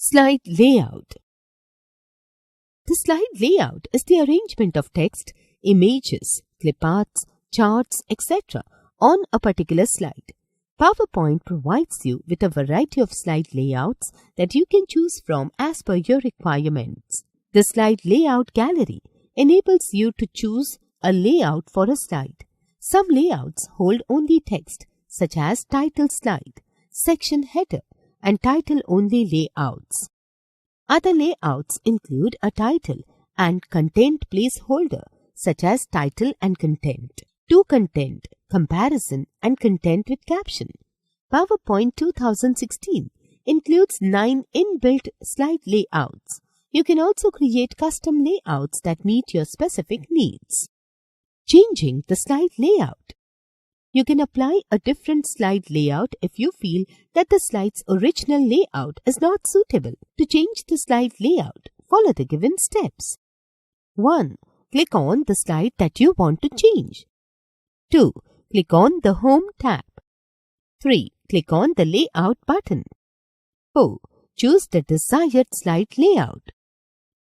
Slide layout. The slide layout is the arrangement of text, images, clip arts, charts, etc. on a particular slide. PowerPoint provides you with a variety of slide layouts that you can choose from as per your requirements. The slide layout gallery enables you to choose a layout for a slide. Some layouts hold only text, such as title slide, section header, and title-only layouts. Other layouts include a title and content placeholder, such as title and content, to content, comparison, and content with caption. PowerPoint 2016 includes 9 inbuilt slide layouts. You can also create custom layouts that meet your specific needs. Changing the slide layout. You can apply a different slide layout if you feel that the slide's original layout is not suitable. To change the slide layout, follow the given steps. 1. Click on the slide that you want to change. 2. Click on the Home tab. 3. Click on the Layout button. 4. Choose the desired slide layout.